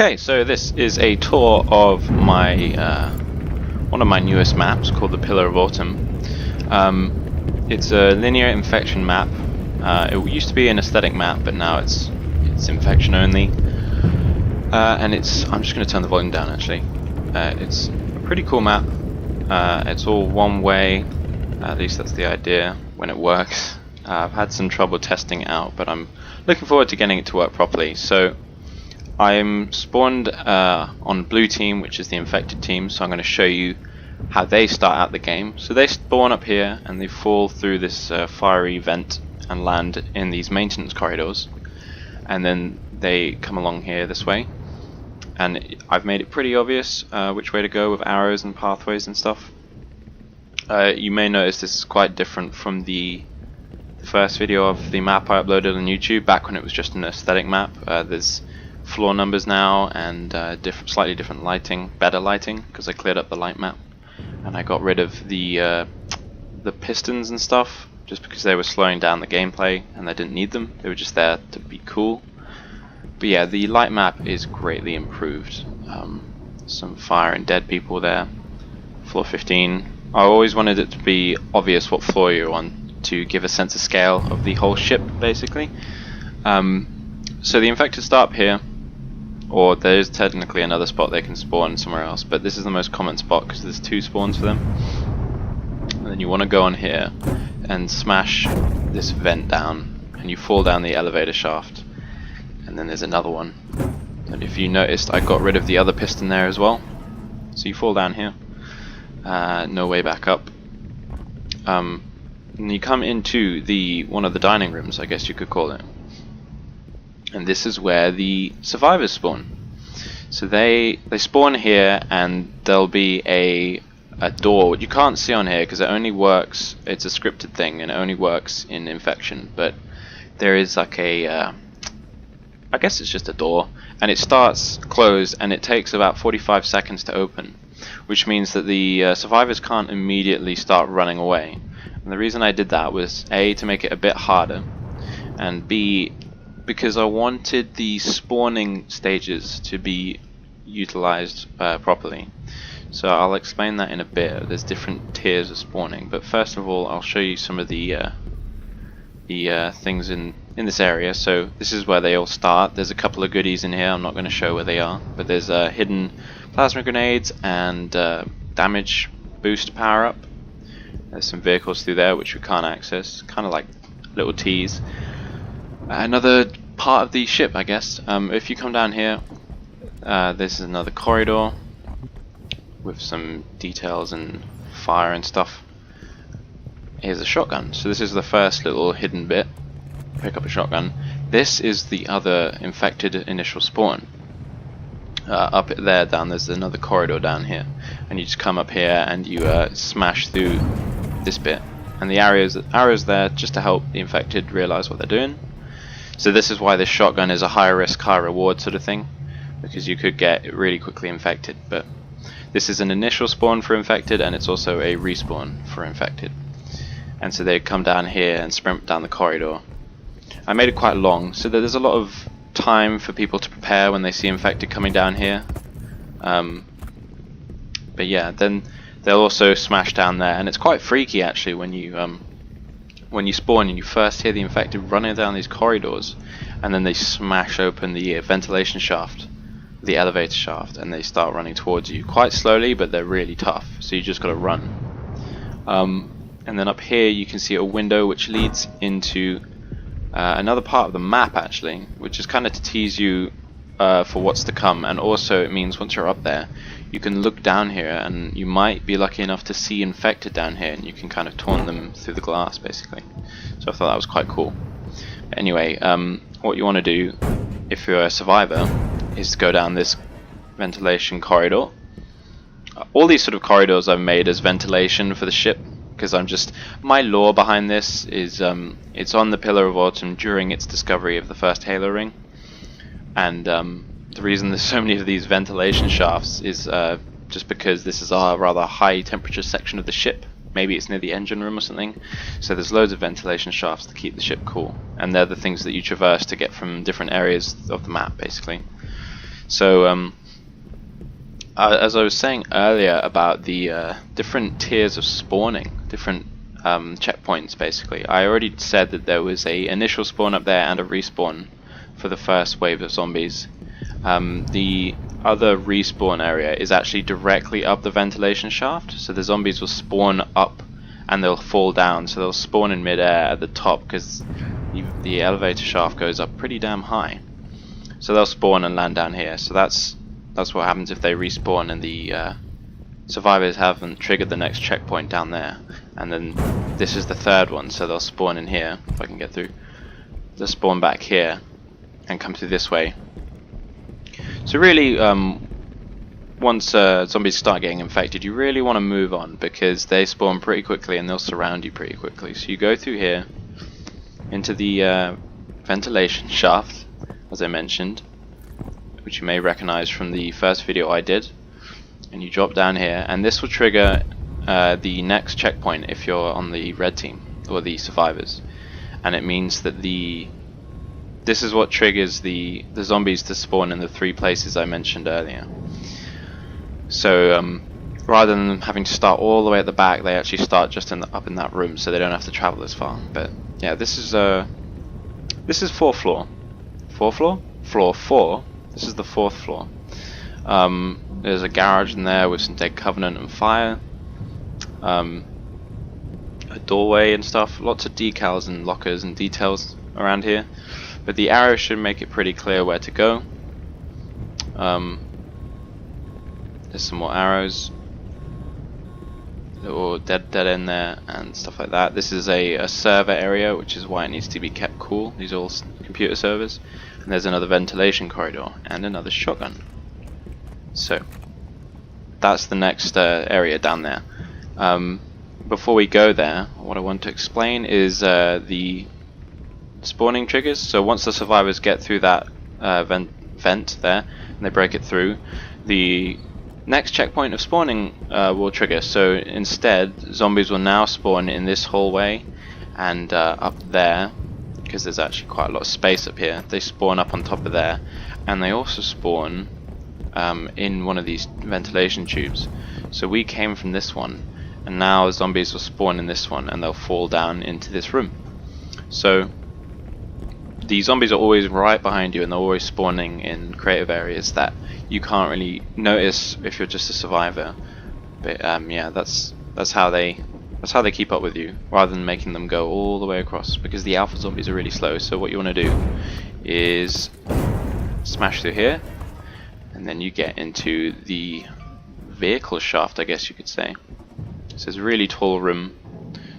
Okay, so this is a tour of my one of my newest maps called the Pillar of Autumn. It's a linear infection map. It used to be an aesthetic map, but now it's infection only. And I'm just going to turn the volume down actually. It's a pretty cool map. It's all one way, at least that's the idea when it works. I've had some trouble testing it out, but I'm looking forward to getting it to work properly. So I'm spawned on blue team, which is the infected team, so I'm going to show you how they start out the game. So they spawn up here and they fall through this fiery vent and land in these maintenance corridors, and then they come along here this way, and I've made it pretty obvious which way to go with arrows and pathways and stuff. You may notice this is quite different from the first video of the map I uploaded on YouTube back when it was just an aesthetic map. There's floor numbers now and slightly different lighting, better lighting, because I cleared up the light map and I got rid of the pistons and stuff just because they were slowing down the gameplay and I didn't need them. They were just there to be cool. But yeah, the light map is greatly improved. Some fire and dead people there. Floor 15. I always wanted it to be obvious what floor you're on to give a sense of scale of the whole ship, basically. So the infected start up here, or there is technically another spot they can spawn somewhere else, but this is the most common spot because there's 2 spawns for them. And then you want to go on here and smash this vent down, and you fall down the elevator shaft. And then there's another one. And if you noticed, I got rid of the other piston there as well. So you fall down here. No way back up. And you come into one of the dining rooms, I guess you could call it. And this is where the survivors spawn. So they spawn here, and there'll be a door. You can't see on here because it only works. It's a scripted thing, and it only works in infection. But there is like I guess it's just a door, and it starts closed, and it takes about 45 seconds to open, which means that the survivors can't immediately start running away. And the reason I did that was A, to make it a bit harder, and B, because I wanted the spawning stages to be utilized properly. So I'll explain that in a bit. There's different tiers of spawning, but first of all I'll show you some of the things in this area. So this is where they all start. There's a couple of goodies in here. I'm not going to show where they are, but there's hidden plasma grenades and damage boost power up. There's some vehicles through there which we can't access, kind of like little T's. Another part of the ship, I guess. If you come down here, this is another corridor with some details and fire and stuff. Here's a shotgun. So this is the first little hidden bit. Pick up a shotgun. This is the other infected initial spawn. Up there, there's another corridor down here, and you just come up here and you smash through this bit. And the arrows there just to help the infected realize what they're doing. So this is why this shotgun is a high risk, high reward sort of thing, because you could get really quickly infected. But this is an initial spawn for infected, and it's also a respawn for infected. And so they come down here and sprint down the corridor. I made it quite long so that there's a lot of time for people to prepare when they see infected coming down here. But yeah, then they'll also smash down there, and it's quite freaky actually when you spawn and you first hear the infected running down these corridors, and then they smash open the ventilation shaft, the elevator shaft, and they start running towards you quite slowly, but they're really tough, so you just gotta run. And then up here you can see a window which leads into another part of the map actually, which is kind of to tease you for what's to come, and also it means once you're up there you can look down here and you might be lucky enough to see infected down here, and you can kind of taunt them through the glass basically. So I thought that was quite cool. But anyway, what you want to do if you're a survivor is to go down this ventilation corridor. All these sort of corridors I've made as ventilation for the ship, because my lore behind this is it's on the Pillar of Autumn during its discovery of the first Halo ring, and the reason there's so many of these ventilation shafts is just because this is a rather high temperature section of the ship. Maybe it's near the engine room or something, so there's loads of ventilation shafts to keep the ship cool, and they're the things that you traverse to get from different areas of the map basically. So as I was saying earlier about the different tiers of spawning, different checkpoints basically, I already said that there was a initial spawn up there and a respawn for the first wave of zombies. The other respawn area is actually directly up the ventilation shaft, so the zombies will spawn up and they'll fall down, so they'll spawn in midair at the top because the elevator shaft goes up pretty damn high. So they'll spawn and land down here. So that's what happens if they respawn and the survivors haven't triggered the next checkpoint down there. And then this is the third one, so they'll spawn in here, if I can get through. They'll spawn back here and come through this way. So really, once zombies start getting infected, you really want to move on because they spawn pretty quickly and they'll surround you pretty quickly. So you go through here into the ventilation shaft, as I mentioned, which you may recognize from the first video I did, and you drop down here, and this will trigger the next checkpoint if you're on the red team or the survivors, and it means that this is what triggers the zombies to spawn in the 3 places I mentioned earlier. So rather than having to start all the way at the back, they actually start just up in that room, so they don't have to travel as far. But yeah, this is 4th floor. 4th floor? Floor 4. This is the 4th floor. There's a garage in there with some Dead Covenant and fire. A doorway and stuff. Lots of decals and lockers and details around here. But the arrow should make it pretty clear where to go. There's some more arrows. Little dead end there and stuff like that. This is a server area, which is why it needs to be kept cool. These are all computer servers. And there's another ventilation corridor and another shotgun. So that's the next area down there. Before we go there, what I want to explain is the spawning triggers. So once the survivors get through that vent there and they break it through, the next checkpoint of spawning will trigger. So instead, zombies will now spawn in this hallway and up there, because there's actually quite a lot of space up here. They spawn up on top of there, and they also spawn in one of these ventilation tubes. So we came from this one, and now zombies will spawn in this one, and they'll fall down into this room. So the zombies are always right behind you, and they're always spawning in creative areas that you can't really notice if you're just a survivor. But yeah, that's how they keep up with you, rather than making them go all the way across, because the alpha zombies are really slow. So what you want to do is smash through here, and then you get into the vehicle shaft, I guess you could say. So it's a really tall room,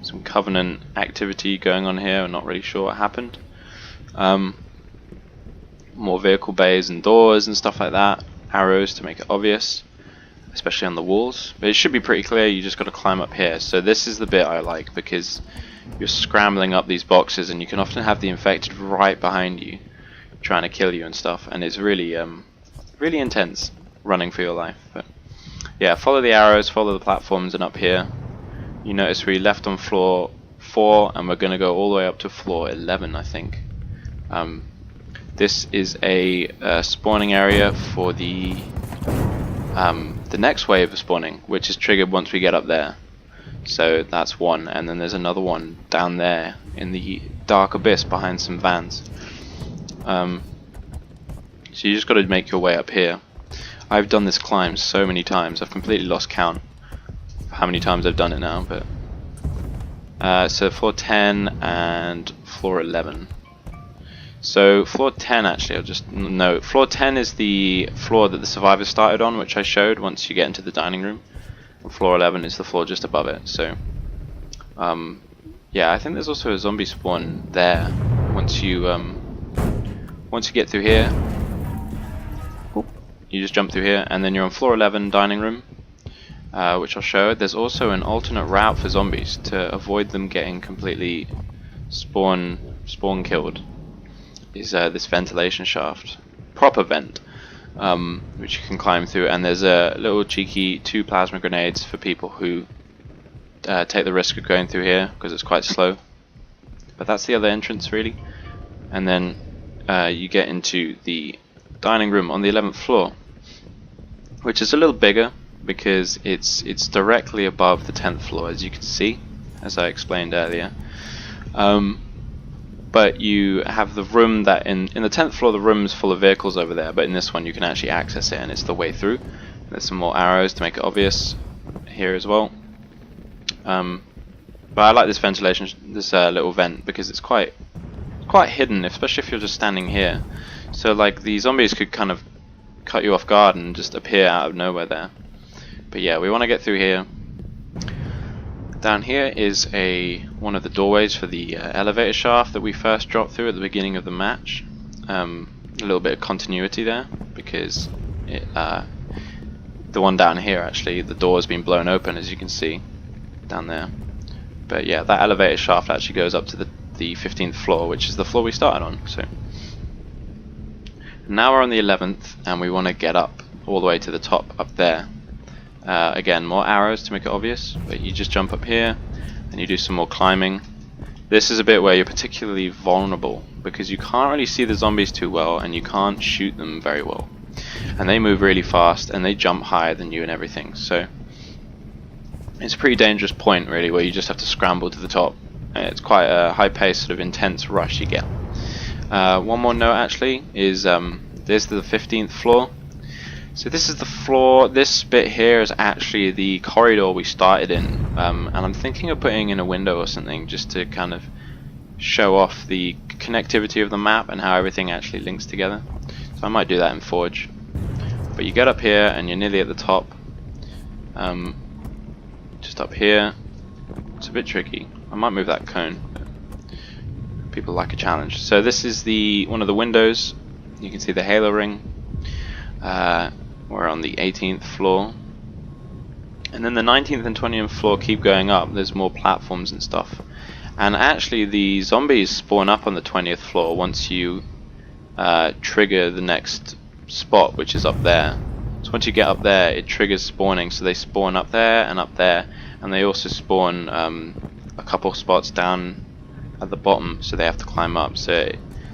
some Covenant activity going on here. I'm not really sure what happened. More vehicle bays and doors and stuff like that. Arrows to make it obvious, especially on the walls. But it should be pretty clear. You just got to climb up here. So this is the bit I like, because you're scrambling up these boxes, and you can often have the infected right behind you, trying to kill you and stuff. And it's really, really intense running for your life. But yeah, follow the arrows, follow the platforms, and up here, you notice we left on floor 4, and we're going to go all the way up to floor 11, I think. This is a spawning area for the next wave of spawning, which is triggered once we get up there. So that's one, and then there's another one down there in the dark abyss behind some vans. So you just got to make your way up here. I've done this climb so many times, I've completely lost count of how many times I've done it now. But so floor 10 and floor 11. So floor 10, actually, I'll just note, floor 10 is the floor that the survivors started on, which I showed once you get into the dining room. And floor 11 is the floor just above it. So yeah, I think there's also a zombie spawn there. Once you get through here, you just jump through here, and then you're on floor 11, dining room, which I'll show. There's also an alternate route for zombies to avoid them getting completely spawn killed. Is this ventilation shaft, proper vent, which you can climb through, and there's a little cheeky 2 plasma grenades for people who take the risk of going through here because it's quite slow. But that's the other entrance really, and then you get into the dining room on the 11th floor, which is a little bigger because it's directly above the 10th floor, as you can see, as I explained earlier. But you have the room that in the 10th floor, the room's full of vehicles over there, but in this one you can actually access it and it's the way through. There's some more arrows to make it obvious here as well. But I like this ventilation, this little vent, because it's quite hidden, especially if you're just standing here. So like the zombies could kind of cut you off guard and just appear out of nowhere there. But yeah, we want to get through here. Down here is one of the doorways for the elevator shaft that we first dropped through at the beginning of the match. A little bit of continuity there, because the one down here, actually, the door has been blown open, as you can see down there. But yeah, that elevator shaft actually goes up to the 15th floor, which is the floor we started on. So now we're on the 11th, and we want to get up all the way to the top up there. Again, more arrows to make it obvious, but you just jump up here and you do some more climbing. This is a bit where you're particularly vulnerable because you can't really see the zombies too well and you can't shoot them very well. And they move really fast and they jump higher than you and everything. So it's a pretty dangerous point really, where you just have to scramble to the top. It's quite a high paced sort of intense rush you get. One more note actually is this is the 15th floor. So this is the floor, this bit here is actually the corridor we started in, and I'm thinking of putting in a window or something just to kind of show off the connectivity of the map and how everything actually links together. So I might do that in Forge. But you get up here and you're nearly at the top. Just up here, it's a bit tricky. I might move that cone. People like a challenge. So this is one of the windows. You can see the halo ring. We're on the 18th floor, and then the 19th and 20th floor keep going up. There's more platforms and stuff, and actually the zombies spawn up on the 20th floor once you trigger the next spot, which is up there. So once you get up there, it triggers spawning, so they spawn up there, and they also spawn a couple spots down at the bottom, so they have to climb up. So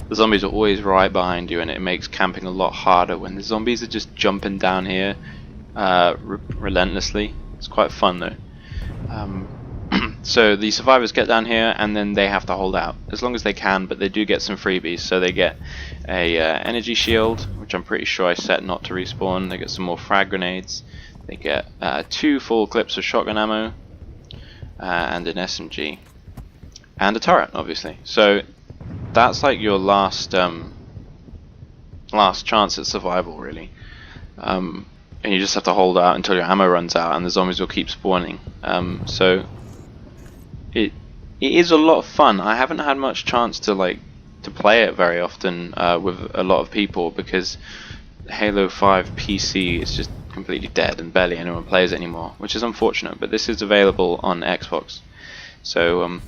the zombies are always right behind you, and it makes camping a lot harder when the zombies are just jumping down here relentlessly. It's quite fun though. So the survivors get down here and then they have to hold out as long as they can, but they do get some freebies. So they get a energy shield, which I'm pretty sure I set not to respawn. They get some more frag grenades. They get 2 full clips of shotgun ammo and an SMG and a turret, obviously. So that's like your last chance at survival, really. And you just have to hold out until your ammo runs out, and the zombies will keep spawning. So it is a lot of fun. I haven't had much chance to play it very often with a lot of people because Halo 5 PC is just completely dead and barely anyone plays it anymore, which is unfortunate. But this is available on Xbox, so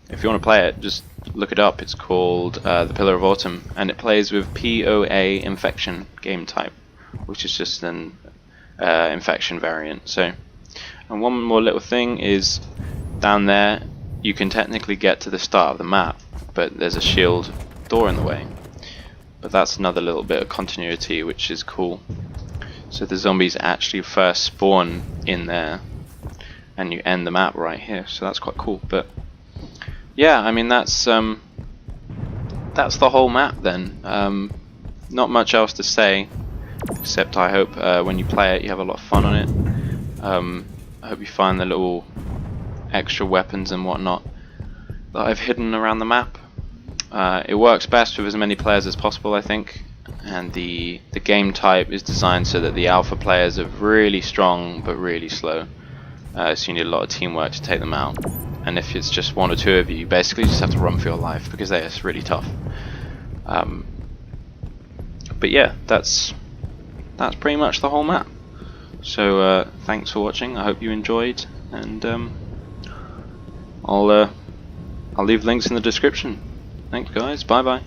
if you want to play it, just look it up. It's called The Pillar of Autumn, and it plays with POA Infection game type, which is just an infection variant. So, and one more little thing is down there you can technically get to the start of the map, but there's a shield door in the way. But that's another little bit of continuity, which is cool. So the zombies actually first spawn in there, and you end the map right here. So that's quite cool. But yeah, I mean that's the whole map then. Not much else to say, except I hope when you play it you have a lot of fun on it. I hope you find the little extra weapons and whatnot that I've hidden around the map. It works best with as many players as possible, I think, and the game type is designed so that the alpha players are really strong but really slow. So you need a lot of teamwork to take them out. And if it's just 1 or 2 of you, you basically just have to run for your life because they are really tough. But yeah, that's pretty much the whole map. So thanks for watching. I hope you enjoyed, and I'll leave links in the description. Thanks guys. Bye bye.